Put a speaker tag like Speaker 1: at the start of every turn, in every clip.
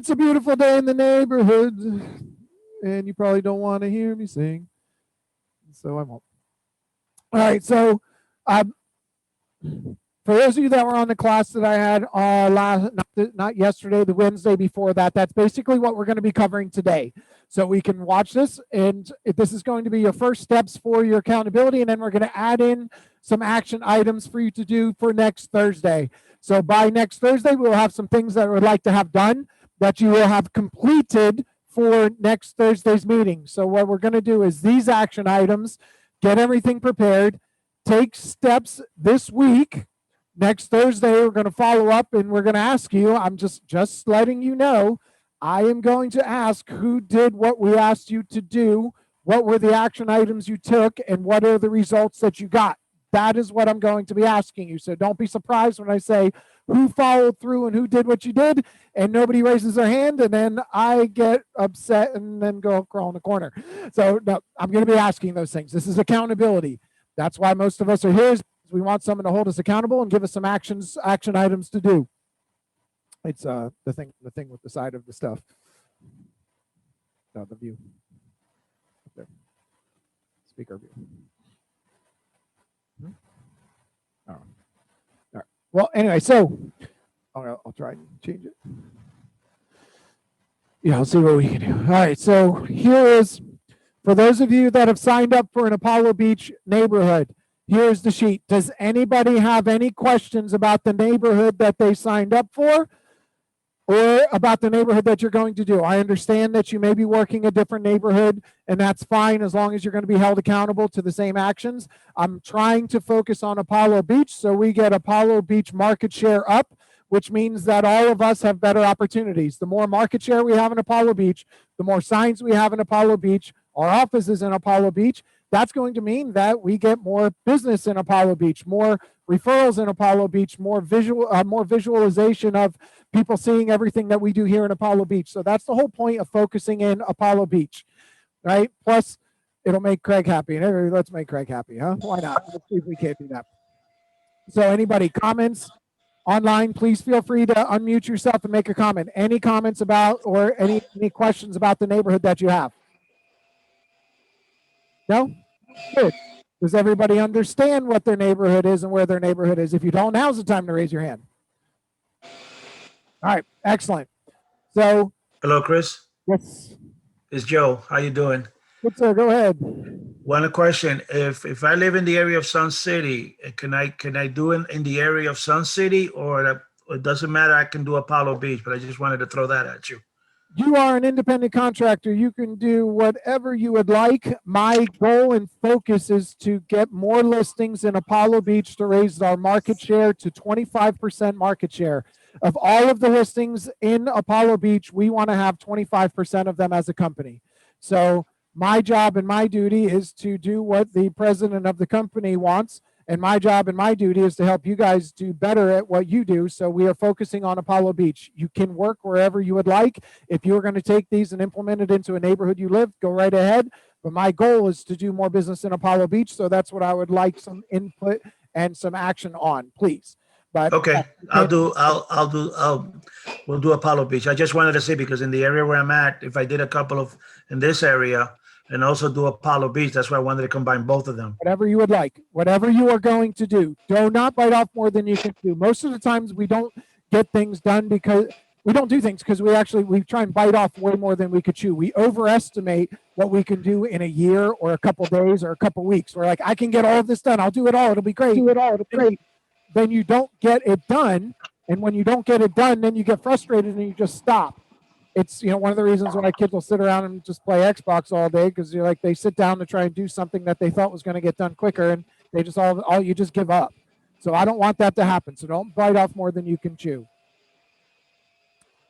Speaker 1: It's a beautiful day in the neighborhood, and you probably don't want to hear me sing, so I won't. All right, so for those of you that were on the class that I had not yesterday, the Wednesday before that, that's basically what we're going to be covering today. So we can watch this, and this is going to be your first steps for your accountability, and then we're going to add in some action items for you to do for next Thursday. So by next Thursday, we'll have some things that we'd like to have done that you will have completed for next Thursday's meeting. So what we're going to do is these action items, get everything prepared, take steps this week. Next Thursday, we're going to follow up and we're going to ask you, I'm just letting you know, I am going to ask who did what we asked you to do, what were the action items you took, and what are the results that you got. That is what I'm going to be asking you. So don't be surprised when I say who followed through and who did what you did, and nobody raises their hand, and then I get upset and then go crawl in the corner. So no, I'm going to be asking those things. This is accountability. That's why most of us are here. We want someone to hold us accountable and give us some action items to do. It's the thing with the side of the stuff. No, the view. Up there. Speaker view. Oh. All right. Well, anyway, so I'll try and change it. Yeah, I'll see what we can do. All right, so here is, for those of you that have signed up for an Apollo Beach neighborhood, here's the sheet. Does anybody have any questions about the neighborhood that they signed up for or about the neighborhood that you're going to do? I understand that you may be working a different neighborhood, and that's fine as long as you're going to be held accountable to the same actions. I'm trying to focus on Apollo Beach so we get Apollo Beach market share up, which means that all of us have better opportunities. The more market share we have in Apollo Beach, the more signs we have in Apollo Beach, our offices in Apollo Beach, that's going to mean that we get more business in Apollo Beach, more referrals in Apollo Beach, more visualization of people seeing everything that we do here in Apollo Beach. So that's the whole point of focusing in Apollo Beach, right? Plus, it'll make Craig happy. And let's make Craig happy, huh? Why not? Let's see if we can't do that. So anybody, comments online, please feel free to unmute yourself and make a comment. Any comments about or any questions about the neighborhood that you have? No? Good. Does everybody understand what their neighborhood is and where their neighborhood is? If you don't, now's the time to raise your hand. All right, excellent. So,
Speaker 2: hello, Chris.
Speaker 1: Yes.
Speaker 2: It's Joe. How you doing?
Speaker 1: Good, sir. Go ahead.
Speaker 2: One question: If I live in the area of Sun City, can I do it in the area of Sun City, or it doesn't matter? I can do Apollo Beach, but I just wanted to throw that at you.
Speaker 1: You are an independent contractor. You can do whatever you would like. My goal and focus is to get more listings in Apollo Beach to raise our market share to 25% market share. Of all of the listings in Apollo Beach, we want to have 25% of them as a company. So my job and my duty is to do what the president of the company wants. And my job and my duty is to help you guys do better at what you do. So we are focusing on Apollo Beach. You can work wherever you would like. If you are going to take these and implement it into a neighborhood you live, go right ahead. But my goal is to do more business in Apollo Beach. So that's what I would like some input and some action on, please. But
Speaker 2: okay, we'll do Apollo Beach. I just wanted to see, because in the area where I'm at, if I did a couple of in this area and also do Apollo Beach, that's why I wanted to combine both of them.
Speaker 1: Whatever you would like, whatever you are going to do, do not bite off more than you can do. Most of the times we don't get things done because we don't do things because we try and bite off way more than we could chew. We overestimate what we can do in a year or a couple days or a couple weeks. We're like, I can get all of this done. I'll do it all. It'll be great. Do it all. It'll be great. Then you don't get it done. And when you don't get it done, then you get frustrated and you just stop. It's, one of the reasons when my kids will sit around and just play Xbox all day, because you're like, they sit down to try and do something that they thought was going to get done quicker, and they just you just give up. So I don't want that to happen. So don't bite off more than you can chew.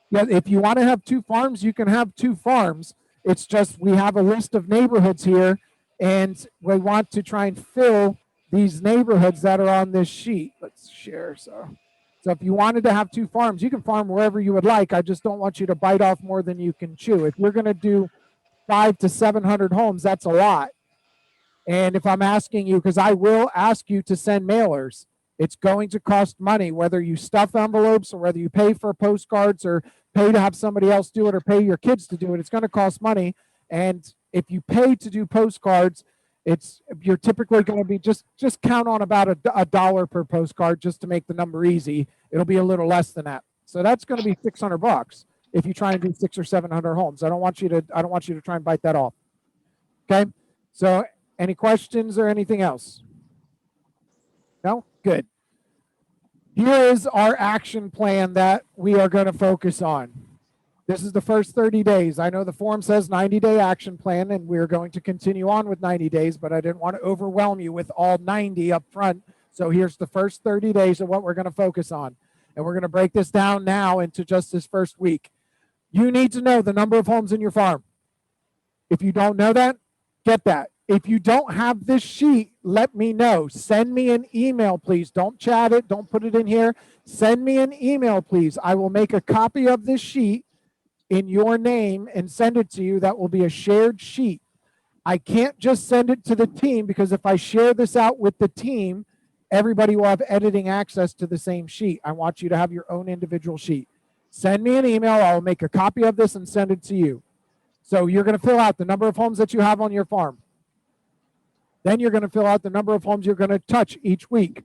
Speaker 1: Yeah, if you want to have 2 farms, you can have 2 farms. It's just we have a list of neighborhoods here, and we want to try and fill these neighborhoods that are on this sheet. Let's share. So if you wanted to have 2 farms, you can farm wherever you would like. I just don't want you to bite off more than you can chew. If you're going to do 500 to 700 homes, that's a lot. And if I'm asking you, because I will ask you to send mailers, it's going to cost money, whether you stuff envelopes or whether you pay for postcards or pay to have somebody else do it or pay your kids to do it, it's going to cost money. And if you pay to do postcards, you're typically going to be just count on about a dollar per postcard just to make the number easy. It'll be a little less than that. So that's going to be $600 if you try and do 600 or 700 homes. I don't want you to try and bite that off. Okay. So any questions or anything else? No? Good. Here is our action plan that we are going to focus on. This is the first 30 days. I know the form says 90-day action plan, and we're going to continue on with 90 days, but I didn't want to overwhelm you with all 90 up front. So here's the first 30 days of what we're going to focus on. And we're going to break this down now into just this first week. You need to know the number of homes in your farm. If you don't know that, get that. If you don't have this sheet, let me know. Send me an email, please. Don't chat it. Don't put it in here. Send me an email, please. I will make a copy of this sheet in your name and send it to you. That will be a shared sheet. I can't just send it to the team because if I share this out with the team, everybody will have editing access to the same sheet. I want you to have your own individual sheet. Send me an email. I'll make a copy of this and send it to you. So you're going to fill out the number of homes that you have on your farm. Then you're going to fill out the number of homes you're going to touch each week.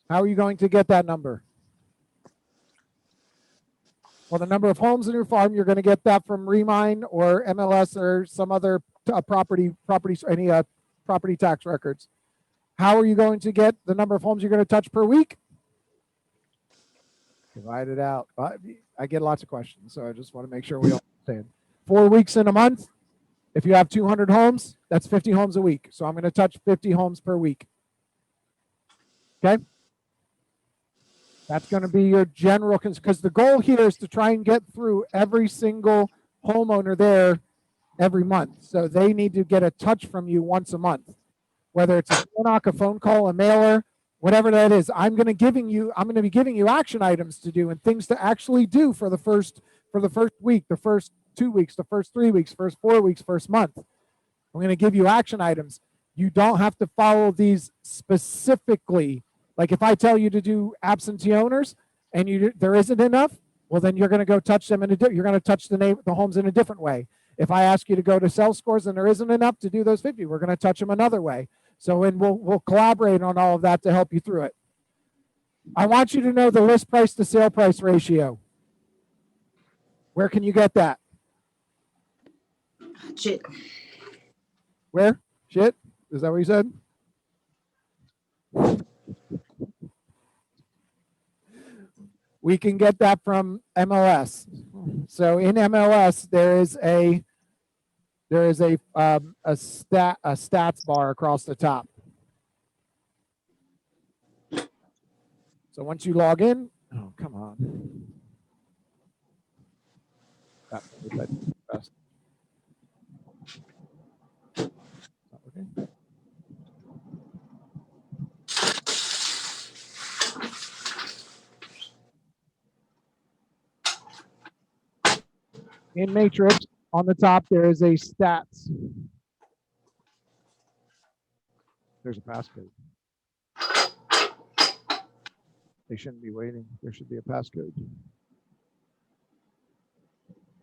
Speaker 1: How are you going to get that number? Well, the number of homes in your farm, you're going to get that from Remine or MLS or some other property tax records. How are you going to get the number of homes you're going to touch per week? Divide it out. I get lots of questions, so I just want to make sure we all understand. 4 weeks in a month. If you have 200 homes, that's 50 homes a week. So I'm going to touch 50 homes per week. Okay? That's going to be your general, because the goal here is to try and get through every single homeowner there every month. So they need to get a touch from you once a month, whether it's a phone knock, a phone call, a mailer, whatever that is. I'm going to be giving you action items to do and things to actually do for the first week, the first 2 weeks, the first 3 weeks, first 4 weeks, first month. I'm going to give you action items. You don't have to follow these specifically. Like if I tell you to do absentee owners and there isn't enough, well, then you're going to go touch them you're going to touch the homes in a different way. If I ask you to go to sell scores and there isn't enough to do those 50, we're going to touch them another way. So we'll collaborate on all of that to help you through it. I want you to know the list price to sale price ratio. Where can you get that?
Speaker 3: Shit.
Speaker 1: Where? Shit? Is that what you said? We can get that from MLS. So in MLS, there is a stats bar across the top. So once you log in, oh come on. In Matrix, on the top, there is a stats. There's a passcode. They shouldn't be waiting. There should be a passcode.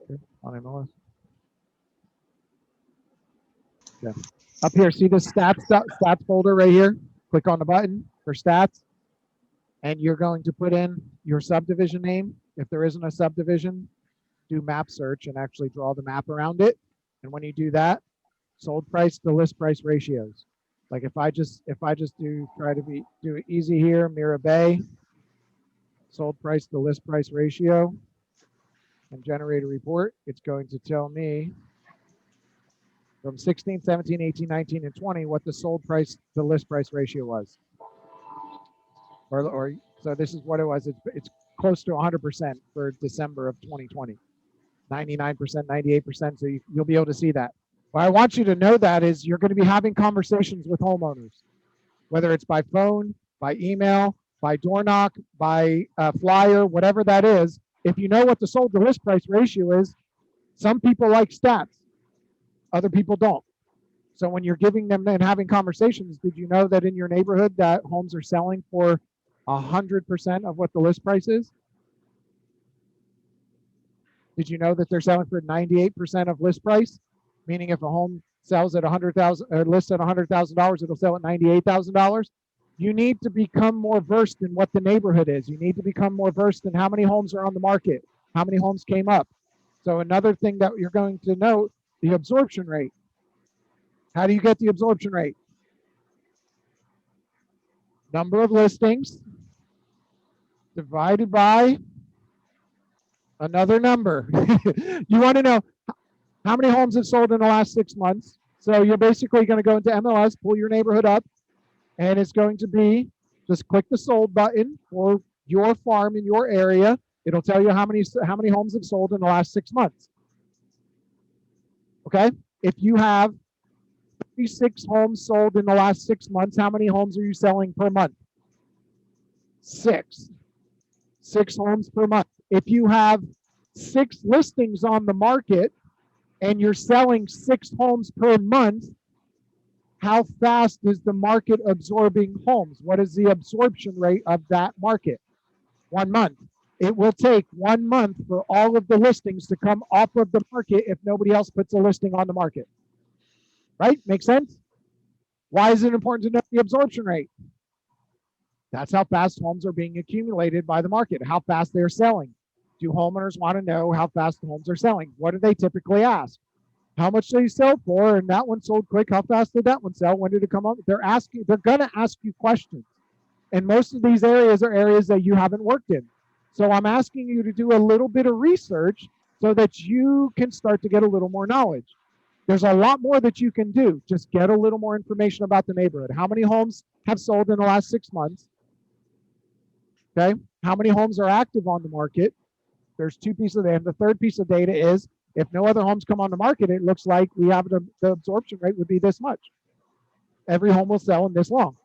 Speaker 1: Okay, on MLS. Okay. Up here, see the stats folder right here? Click on the button for stats. And you're going to put in your subdivision name. If there isn't a subdivision, do map search and actually draw the map around it. And when you do that, sold price to list price ratios. Like if I just do it easy here, Mira Bay, sold price to list price ratio, and generate a report, it's going to tell me from 16, 17, 18, 19, and 20 what the sold price to list price ratio was. Or so this is what it was. It's close to 100% for December of 2020. 99%, 98%. So you'll be able to see that. What I want you to know that is you're going to be having conversations with homeowners, whether it's by phone, by email, by door knock, by flyer, whatever that is. If you know what the sold to list price ratio is, some people like stats, other people don't. So when you're giving them and having conversations, did you know that in your neighborhood that homes are selling for 100% of what the list price is? Did you know that they're selling for 98% of list price? Meaning if a home sells at $100,000 or lists at $100,000, it'll sell at $98,000. You need to become more versed in what the neighborhood is. You need to become more versed in how many homes are on the market, how many homes came up. So another thing that you're going to note, the absorption rate. How do you get the absorption rate? Number of listings divided by another number. You want to know how many homes have sold in the last 6 months. So you're basically going to go into MLS, pull your neighborhood up, and it's going to be, just click the sold button for your farm in your area. It'll tell you how many homes have sold in the last 6 months. Okay? If you have 36 homes sold in the last 6 months, how many homes are you selling per month? 6. 6 homes per month. If you have 6 listings on the market and you're selling 6 homes per month, how fast is the market absorbing homes? What is the absorption rate of that market? 1 month. It will take 1 month for all of the listings to come off of the market if nobody else puts a listing on the market. Right? Make sense? Why is it important to know the absorption rate? That's how fast homes are being accumulated by the market, how fast they're selling. Do homeowners want to know how fast the homes are selling? What do they typically ask? How much do you sell for? And that one sold quick. How fast did that one sell? When did it come up? They're going to ask you questions. And most of these areas are areas that you haven't worked in. So I'm asking you to do a little bit of research so that you can start to get a little more knowledge. There's a lot more that you can do. Just get a little more information about the neighborhood. How many homes have sold in the last 6 months? Okay. How many homes are active on the market? There's 2 pieces of data. The third piece of data is if no other homes come on the market, it looks like we have the absorption rate would be this much. Every home will sell in this long.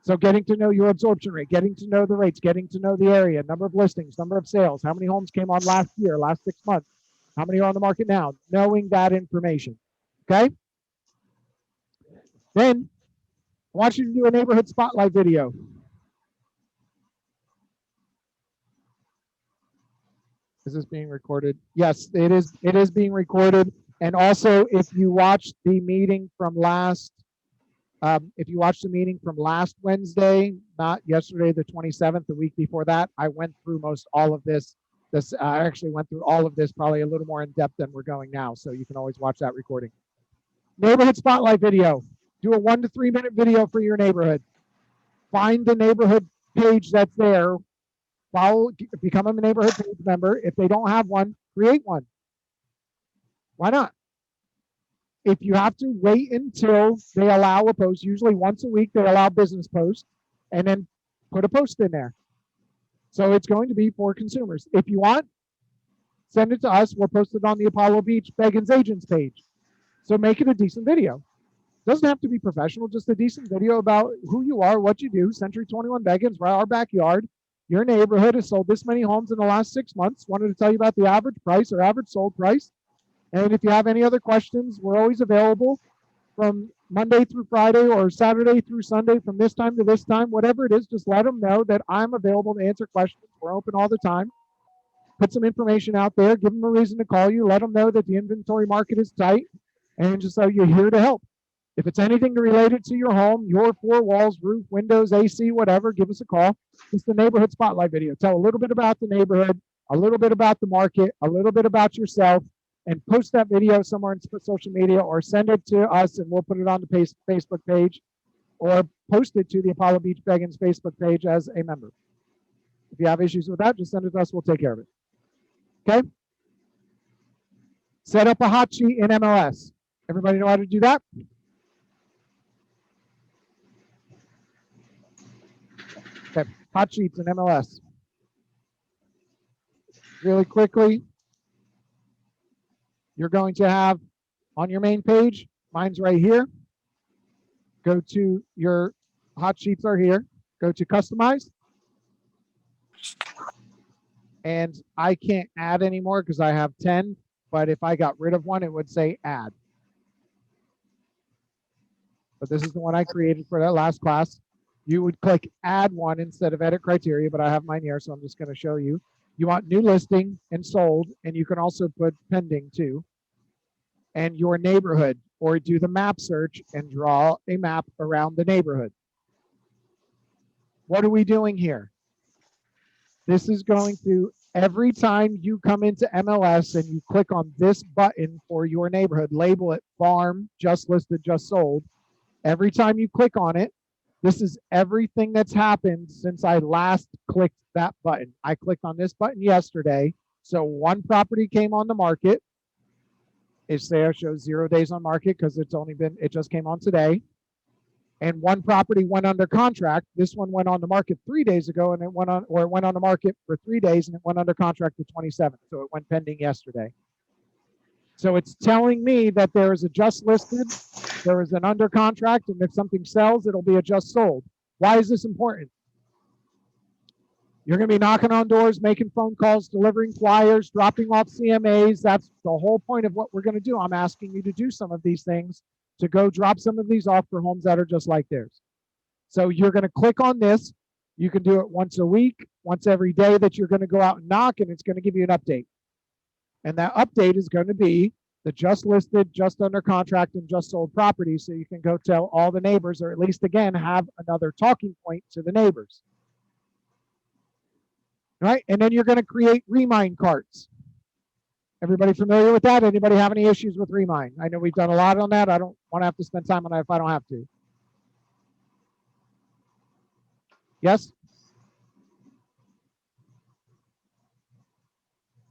Speaker 1: So getting to know your absorption rate, getting to know the rates, getting to know the area, number of listings, number of sales, how many homes came on last year, last 6 months, how many are on the market now, knowing that information. Okay? Then I want you to do a neighborhood spotlight video. Is this being recorded? Yes, it is. It is being recorded. And also, if you watched the meeting from last Wednesday, not yesterday, the 27th, the week before that, I went through most all of this. I actually went through all of this probably a little more in depth than we're going now. So you can always watch that recording. Neighborhood spotlight video. Do a 1 to 3 minute video for your neighborhood. Find the neighborhood page that's there. Become a neighborhood page member. If they don't have one, create one. Why not? If you have to wait until they allow a post, usually once a week they allow business posts, and then put a post in there. So it's going to be for consumers. If you want, send it to us. We'll post it on the Apollo Beach Beggins Agents page. So make it a decent video. Doesn't have to be professional, just a decent video about who you are, what you do. Century 21 Beggins, right, our backyard. Your neighborhood has sold this many homes in the last 6 months. Wanted to tell you about the average price or average sold price. And if you have any other questions, we're always available from Monday through Friday or Saturday through Sunday from this time to this time. Whatever it is, just let them know that I'm available to answer questions. We're open all the time. Put some information out there. Give them a reason to call you. Let them know that the inventory market is tight. And just so you're here to help. If it's anything related to your home, your 4 walls, roof, windows, AC, whatever, give us a call. It's the neighborhood spotlight video. Tell a little bit about the neighborhood, a little bit about the market, a little bit about yourself, and post that video somewhere in social media or send it to us and we'll put it on the Facebook page or post it to the Apollo Beach Beggins Facebook page as a member. If you have issues with that, just send it to us. We'll take care of it. Okay? Set up a hot sheet in MLS. Everybody know how to do that? Okay, hot sheets in MLS. Really quickly, you're going to have on your main page, mine's right here. Go to your hot sheets are here. Go to customize. And I can't add anymore because I have 10, but if I got rid of one, it would say add. But this is the one I created for that last class. You would click add one instead of edit criteria, but I have mine here, so I'm just going to show you. You want new listing and sold, and you can also put pending too. And your neighborhood, or do the map search and draw a map around the neighborhood. What are we doing here? This is going to, every time you come into MLS and you click on this button for your neighborhood, label it farm, just listed, just sold. Every time you click on it, this is everything that's happened since I last clicked that button. I clicked on this button yesterday. So one property came on the market. It shows 0 days on market because it just came on today. And one property went under contract. This one went on the market 3 days ago, and it went on the market for 3 days, and it went under contract the 27th. So it went pending yesterday. So it's telling me that there is a just listed, there is an under contract, and if something sells, it'll be a just sold. Why is this important? You're going to be knocking on doors, making phone calls, delivering flyers, dropping off CMAs. That's the whole point of what we're going to do. I'm asking you to do some of these things, to go drop some of these off for homes that are just like theirs. So you're going to click on this. You can do it once a week, once every day that you're going to go out and knock, and it's going to give you an update. And that update is going to be the just listed, just under contract, and just sold properties. So you can go tell all the neighbors, or at least, again, have another talking point to the neighbors. Right? And then you're going to create remind carts. Everybody familiar with that? Anybody have any issues with remind? I know we've done a lot on that. I don't want to have to spend time on that if I don't have to. Yes?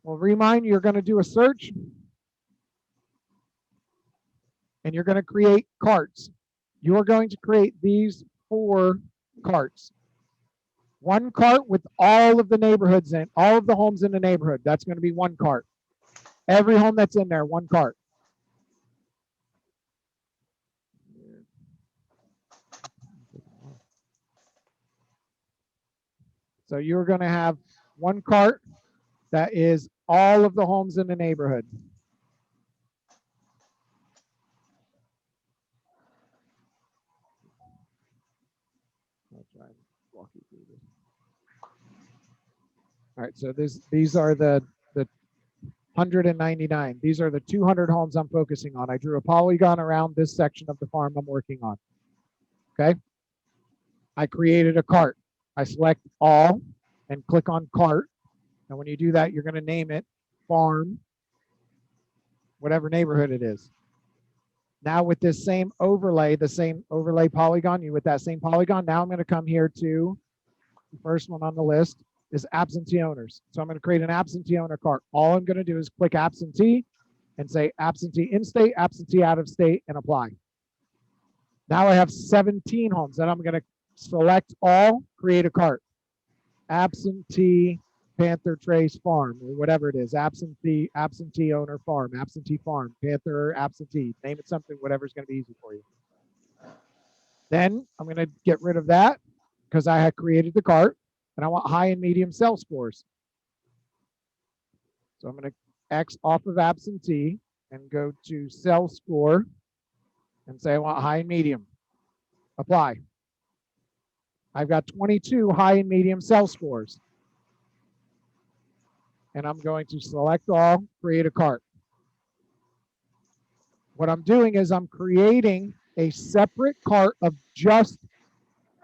Speaker 1: Well, remind, you're going to do a search, and you're going to create carts. You're going to create these 4 carts. One cart with all of the neighborhoods in, all of the homes in the neighborhood. That's going to be one cart. Every home that's in there, one cart. So you're going to have one cart that is all of the homes in the neighborhood. I'll try and walk you through this. All right, so these are the 199. These are the 200 homes I'm focusing on. I drew a polygon around this section of the farm I'm working on. Okay. I created a cart. I select all and click on cart. And when you do that, you're going to name it farm, whatever neighborhood it is. Now with this same overlay, the same overlay polygon, with that same polygon, now I'm going to come here to the first one on the list is absentee owners. So I'm going to create an absentee owner cart. All I'm going to do is click absentee and say absentee in-state, absentee out-of-state, and apply. Now I have 17 homes, and I'm going to select all, create a cart. Absentee Panther Trace Farm, or whatever it is, absentee owner farm, absentee farm, Panther absentee, name it something, whatever's going to be easy for you. Then I'm going to get rid of that because I had created the cart, and I want high and medium sell scores. So I'm going to X off of absentee and go to sell score and say I want high and medium. Apply. I've got 22 high and medium sell scores. And I'm going to select all, create a cart. What I'm doing is I'm creating a separate cart of just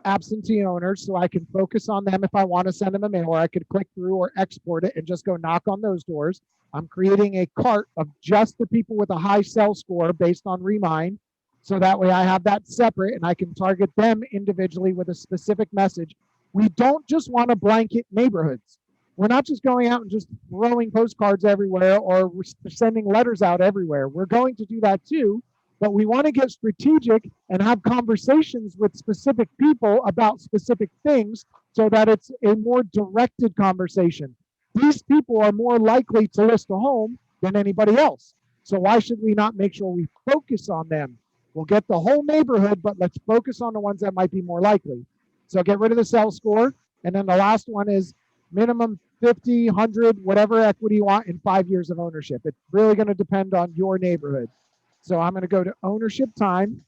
Speaker 1: absentee owners so I can focus on them if I want to send them a mail, or I could click through or export it and just go knock on those doors. I'm creating a cart of just the people with a high sell score based on Remind. So that way I have that separate and I can target them individually with a specific message. We don't just want to blanket neighborhoods. We're not just going out and just throwing postcards everywhere or we're sending letters out everywhere. We're going to do that too, but we want to get strategic and have conversations with specific people about specific things so that it's a more directed conversation. These people are more likely to list a home than anybody else. So why should we not make sure we focus on them? We'll get the whole neighborhood, but let's focus on the ones that might be more likely. So get rid of the sell score. And then the last one is minimum 50, 100, whatever equity you want in 5 years of ownership. It's really going to depend on your neighborhood. So I'm going to go to ownership time,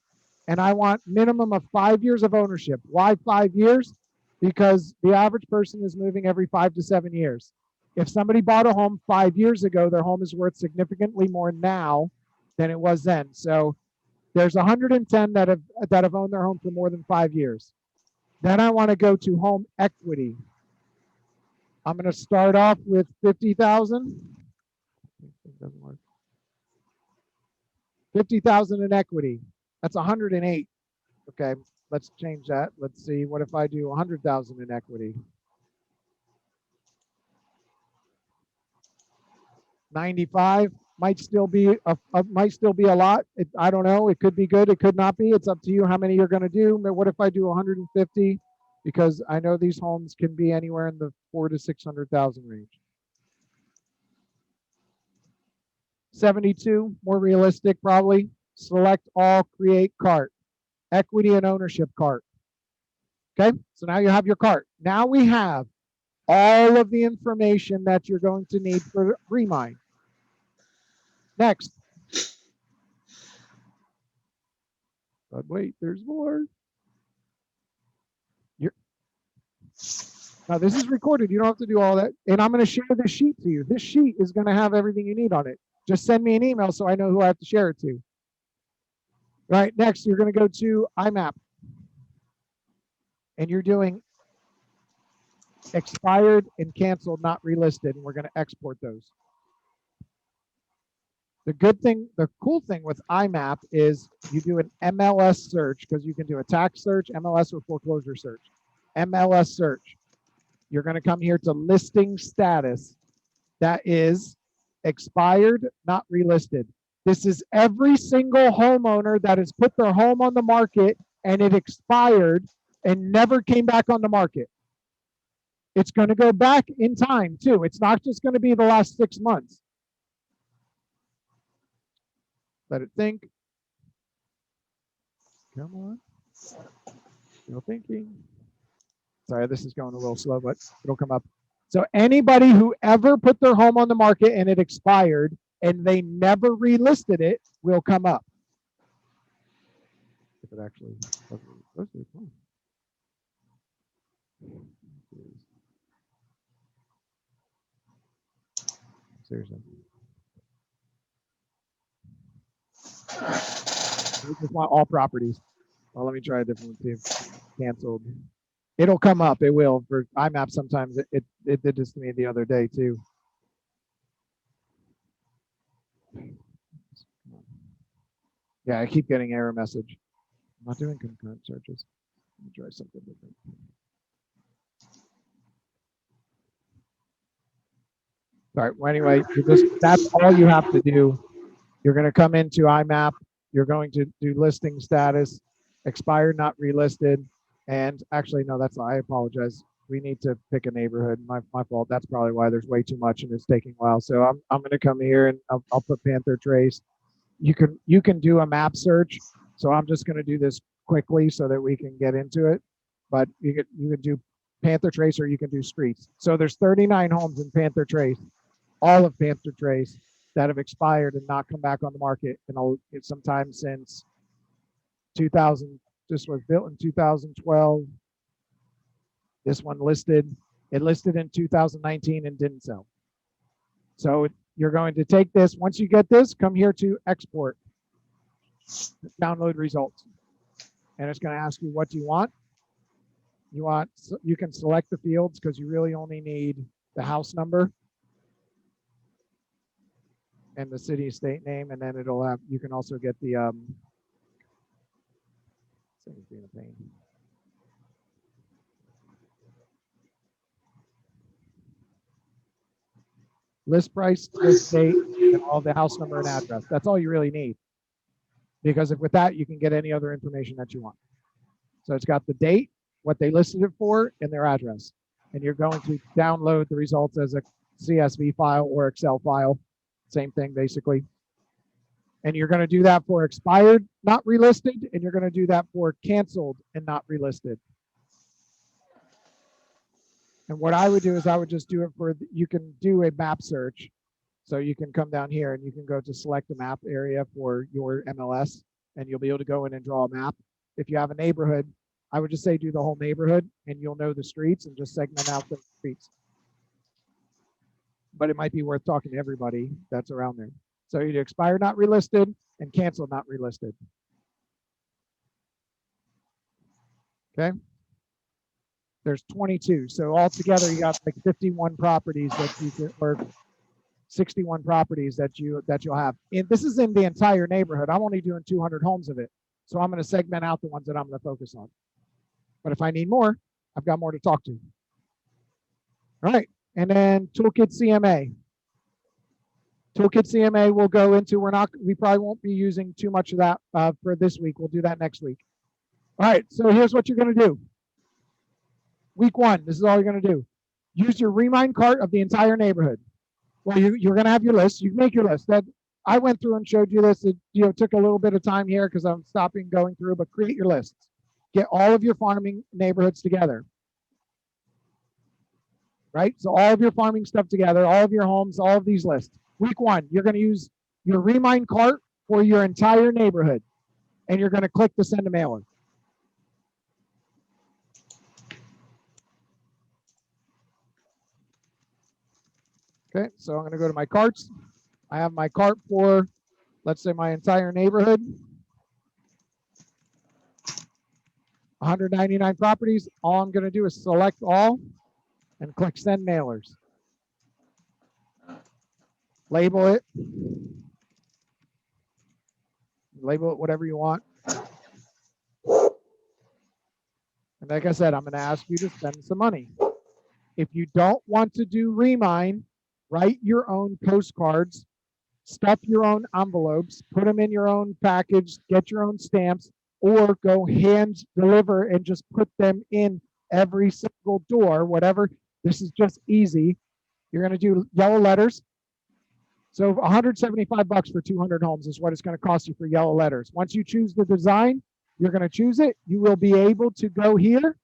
Speaker 1: and I want minimum of 5 years of ownership. Why 5 years? Because the average person is moving every 5 to 7 years. If somebody bought a home 5 years ago, their home is worth significantly more now than it was then. So there's 110 that have owned their home for more than 5 years. Then I want to go to home equity. I'm going to start off with 50,000. Doesn't work. 50,000 in equity. That's 108. Okay, let's change that. Let's see. What if I do 100,000 in equity? 95 might still be a lot. I don't know. It could be good. It could not be. It's up to you how many you're going to do. But what if I do 150? Because I know these homes can be anywhere in the 400,000 to 600,000 range. 72, more realistic probably. Select all, create cart, equity and ownership cart. Okay, so now you have your cart. Now we have all of the information that you're going to need for Remine. Next. But wait, there's more. Now this is recorded. You don't have to do all that. And I'm going to share this sheet to you. This sheet is going to have everything you need on it. Just send me an email so I know who I have to share it to. All right, next you're going to go to IMAP. And you're doing expired and canceled, not relisted. And we're going to export those. The cool thing with IMAP is you do an MLS search because you can do a tax search, MLS, or foreclosure search. MLS search. You're going to come here to listing status. That is expired, not relisted. This is every single homeowner that has put their home on the market and it expired and never came back on the market. It's going to go back in time too. It's not just going to be the last 6 months. Let it think. Come on. Still thinking. Sorry, this is going a little slow, but it'll come up. So anybody who ever put their home on the market and it expired and they never relisted it will come up. If it actually doesn't. Seriously. We just want all properties. Well, let me try a different one. See if canceled. It'll come up. It will. For IMAP, sometimes it did this to me the other day too. Yeah, I keep getting error message. I'm not doing concurrent searches. Let me try something different. All right. Well, anyway, that's all you have to do. You're going to come into IMAP. You're going to do listing status, expired, not relisted. And actually, no, I apologize. We need to pick a neighborhood. My fault. That's probably why there's way too much and it's taking a while. So I'm going to come here and I'll put Panther Trace. You can do a map search. So I'm just going to do this quickly so that we can get into it. But you could do Panther Trace or you can do streets. So there's 39 homes in Panther Trace, all of Panther Trace, that have expired and not come back on the market. And sometime since 2000. This was built in 2012. This one it listed in 2019 and didn't sell. So you're going to take this. Once you get this, come here to export, download results. And it's going to ask you, what do you want? You can select the fields because you really only need the house number and the city state name. And then you can also get the, being a pain. List price, list date, and all the house number and address. That's all you really need. Because with that, you can get any other information that you want. So it's got the date, what they listed it for, and their address. And you're going to download the results as a CSV file or Excel file. Same thing, basically. And you're going to do that for expired, not relisted, and you're going to do that for canceled and not relisted. And what I would do is I would just do it you can do a map search. So you can come down here and you can go to select a map area for your MLS and you'll be able to go in and draw a map. If you have a neighborhood, I would just say do the whole neighborhood and you'll know the streets and just segment out the streets. but it might be worth talking to everybody that's around there. So you do expire not relisted and cancel not relisted. Okay. There's 22. So altogether you got like 51 properties that you could, or 61 properties that you'll have. And this is in the entire neighborhood. I'm only doing 200 homes of it. So I'm going to segment out the ones that I'm going to focus on. But if I need more, I've got more to talk to. All right. And then Toolkit CMA. Toolkit CMA we'll go into. We probably won't be using too much of that for this week. We'll do that next week. All right. So here's what you're going to do. Week 1, this is all you're going to do. Use your Remind cart of the entire neighborhood. Well, you're going to have your list. You make your list. That I went through and showed you this. It took a little bit of time here because I'm stopping going through, but create your lists. Get all of your farming neighborhoods together. Right? So all of your farming stuff together, all of your homes, all of these lists. Week 1, you're going to use your Remind cart for your entire neighborhood. And you're going to click the send a mailer. Okay, so I'm going to go to my carts. I have my cart for, let's say, my entire neighborhood. 199 properties. All I'm going to do is select all and click send mailers. Label it. Label it whatever you want. And like I said, I'm going to ask you to spend some money. If you don't want to do Remind, write your own postcards, stuff your own envelopes, put them in your own package, get your own stamps, or go hand deliver and just put them in every single door, whatever. This is just easy. You're going to do yellow letters. So $175 for 200 homes is what it's going to cost you for yellow letters. Once you choose the design, you're going to choose it. You will be able to go here.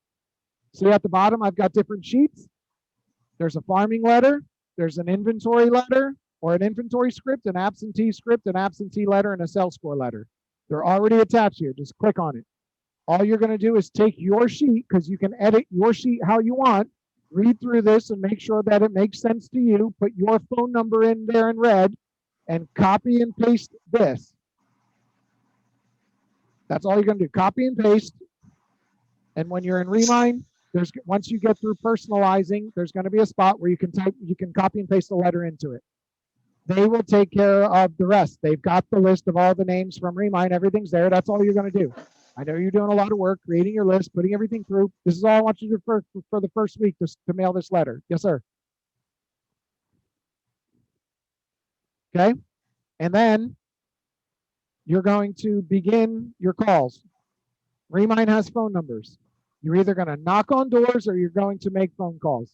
Speaker 1: See at the bottom, I've got different sheets. There's a farming letter. There's an inventory letter or an inventory script, an absentee script, an absentee letter, and a sales score letter. They're already attached here. Just click on it. All you're going to do is take your sheet, because you can edit your sheet how you want, read through this and make sure that it makes sense to you, put your phone number in there in red, and copy and paste this. That's all you're going to do. Copy and paste. And when you're in Remind, once you get through personalizing, there's going to be a spot where you can copy and paste the letter into it. They will take care of the rest. They've got the list of all the names from Remind. Everything's there. That's all you're going to do. I know you're doing a lot of work creating your list, putting everything through. This is all I want you to do for the first week to mail this letter. Yes, sir. Okay. And then you're going to begin your calls. Remind has phone numbers. You're either going to knock on doors or you're going to make phone calls.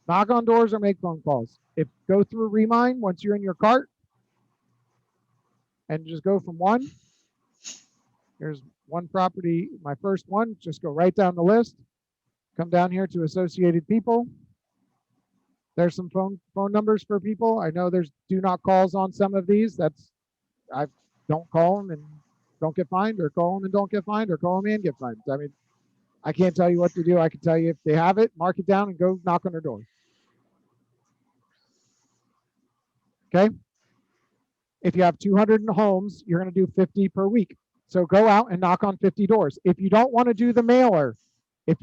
Speaker 1: Knock on doors or make phone calls. Go through Remind once you're in your cart and just go from 1. Here's one property, my first one. Just go right down the list. Come down here to associated people. There's some phone numbers for people. I know there's do not calls on some of these. I don't call them and don't get fined, or call them and don't get fined, or call them and get fined. I mean, I can't tell you what to do. I can tell you if they have it, mark it down and go knock on their door. Okay. If you have 200 homes, you're going to do 50 per week. So go out and knock on 50 doors. If you don't want to do the mailer, then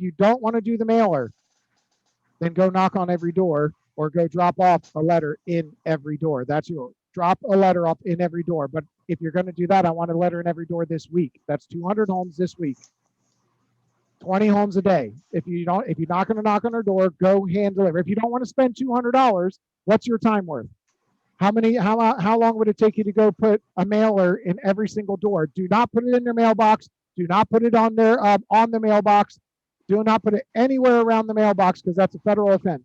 Speaker 1: go knock on every door or go drop off a letter in every door. That's your drop a letter off in every door. But if you're going to do that, I want a letter in every door this week. That's 200 homes this week. 20 homes a day. If you're not going to knock on their door, go hand deliver. If you don't want to spend $200, what's your time worth? How long would it take you to go put a mailer in every single door? Do not put it in their mailbox. Do not put it on the mailbox. Do not put it anywhere around the mailbox, because that's a federal offense.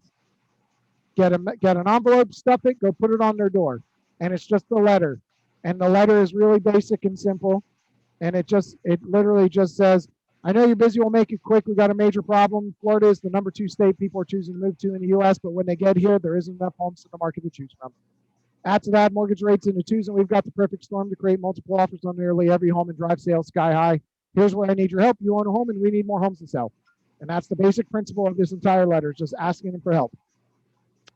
Speaker 1: Get an envelope, stuff it, go put it on their door. And it's just the letter. And the letter is really basic and simple. And it literally just says, I know you're busy, we'll make it quick. We got a major problem. Florida is the #2 state people are choosing to move to in the US, but when they get here, there isn't enough homes in the market to choose from. Add to that, mortgage rates in the 2s, and we've got the perfect storm to create multiple offers on nearly every home and drive sales sky high. Here's where I need your help. You own a home and we need more homes to sell. And that's the basic principle of this entire letter, just asking them for help.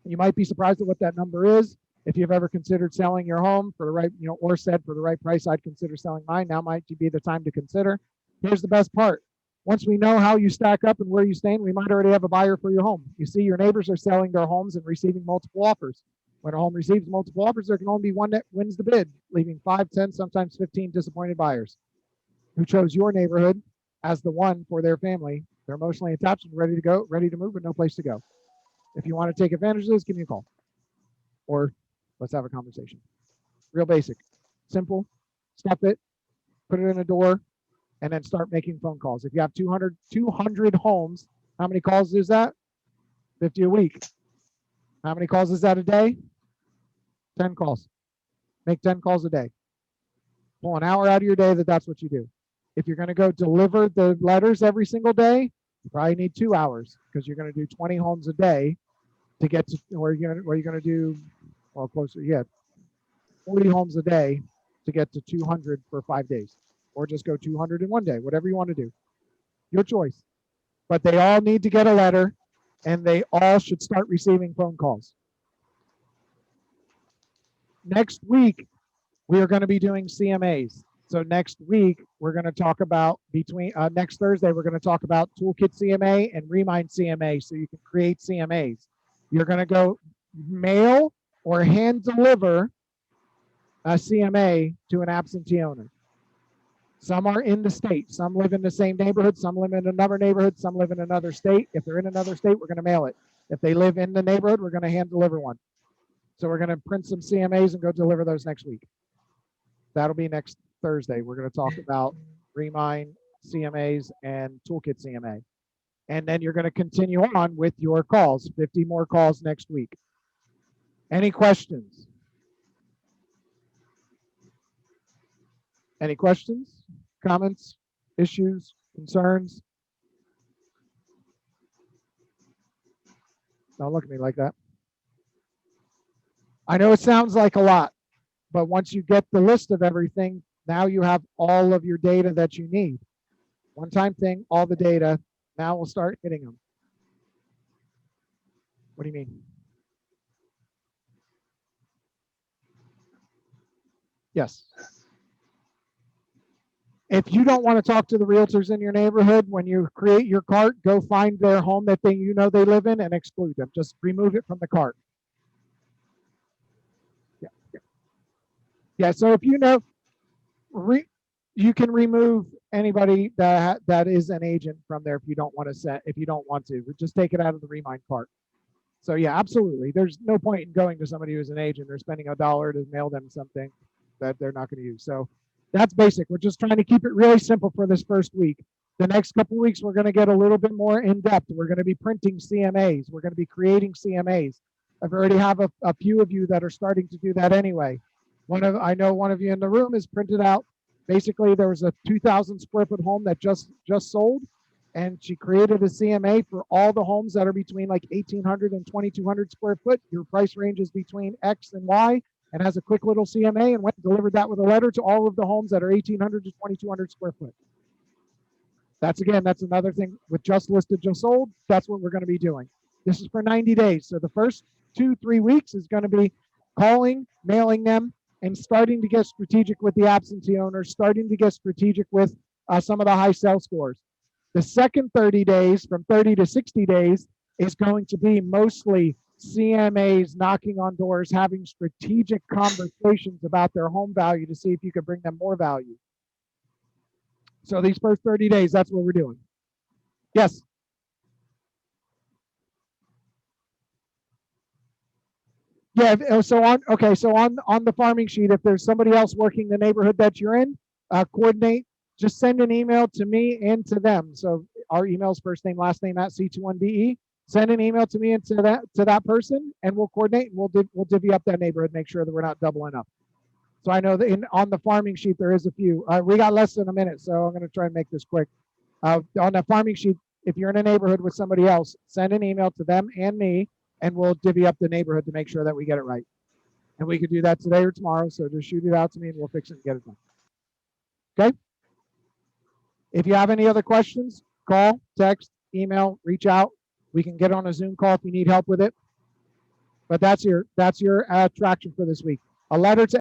Speaker 1: You might be surprised at what that number is. If you've ever considered selling your home for the right, or said for the right price, I'd consider selling mine. Now might be the time to consider. Here's the best part. Once we know how you stack up and where you stand, we might already have a buyer for your home. You see, your neighbors are selling their homes and receiving multiple offers. When a home receives multiple offers, there can only be one that wins the bid, leaving 5, 10, sometimes 15 disappointed buyers who chose your neighborhood as the one for their family. They're emotionally attached and ready to go, ready to move, but no place to go. If you want to take advantage of this, give me a call or let's have a conversation. Real basic, simple, stuff it, put it in a door, and then start making phone calls. If you have 200 homes, how many calls is that? 50 a week. How many calls is that a day? 10 calls. Make 10 calls a day. Pull an hour out of your day that's what you do. If you're going to go deliver the letters every single day, you probably need 2 hours because you're going to do 20 homes a day to get to where you're going to do, well, closer, 40 homes a day to get to 200 for 5 days, or just go 200 in one day, whatever you want to do. Your choice. But they all need to get a letter, and they all should start receiving phone calls. Next week, we are going to be doing CMAs. So next week, we're going to talk about next Thursday, we're going to talk about Toolkit CMA and Remind CMA so you can create CMAs. You're going to go mail or hand deliver a CMA to an absentee owner. Some are in the state. Some live in the same neighborhood. Some live in another neighborhood. Some live in another state. If they're in another state, we're going to mail it. If they live in the neighborhood, we're going to hand deliver one. So we're going to print some CMAs and go deliver those next week. That'll be next Thursday. We're going to talk about Remind CMAs and Toolkit CMA. And then you're going to continue on with your calls, 50 more calls next week. Any questions? Any questions, comments, issues, concerns? Don't look at me like that. I know it sounds like a lot, but once you get the list of everything, now you have all of your data that you need. One-time thing, all the data. Now we'll start hitting them. What do you mean? Yes. If you don't want to talk to the realtors in your neighborhood, when you create your cart, go find their home that they live in and exclude them. Just remove it from the cart. Yeah. So if you know, you can remove anybody that is an agent from there if you don't want to. Just take it out of the Remind cart. So yeah, absolutely. There's no point in going to somebody who's an agent. They're spending $1 to mail them something that they're not going to use. So that's basic. We're just trying to keep it really simple for this first week. The next couple of weeks, we're going to get a little bit more in depth. We're going to be printing CMAs. We're going to be creating CMAs. I've already have a few of you that are starting to do that anyway. I know one of you in the room has printed out. Basically, there was a 2,000 square foot home that just sold, and she created a CMA for all the homes that are between like 1,800 and 2,200 square foot. Your price range is between X and Y, and has a quick little CMA, and went and delivered that with a letter to all of the homes that are 1,800 to 2,200 square foot. That's another thing with just listed, just sold. That's what we're going to be doing. This is for 90 days. So the first 2-3 weeks is going to be calling, mailing them, and starting to get strategic with the absentee owners, starting to get strategic with some of the high sell scores. The second 30 days, from 30 to 60 days, is going to be mostly CMAs knocking on doors, having strategic conversations about their home value to see if you can bring them more value. So these first 30 days, that's what we're doing. Yes. Yeah. So on the farming sheet, if there's somebody else working the neighborhood that you're in, coordinate. Just send an email to me and to them. So our email's first name, last name @c21be. Send an email to me and to that person, and we'll coordinate, and we'll divvy up that neighborhood, make sure that we're not doubling up. So I know that on the farming sheet there is a few. We got less than a minute, so I'm going to try and make this quick. On the farming sheet, if you're in a neighborhood with somebody else, send an email to them and me, and we'll divvy up the neighborhood to make sure that we get it right. And we could do that today or tomorrow. So just shoot it out to me, and we'll fix it and get it done. Okay. If you have any other questions, call, text, email, reach out. We can get on a Zoom call if you need help with it. But that's your attraction for this week. A letter to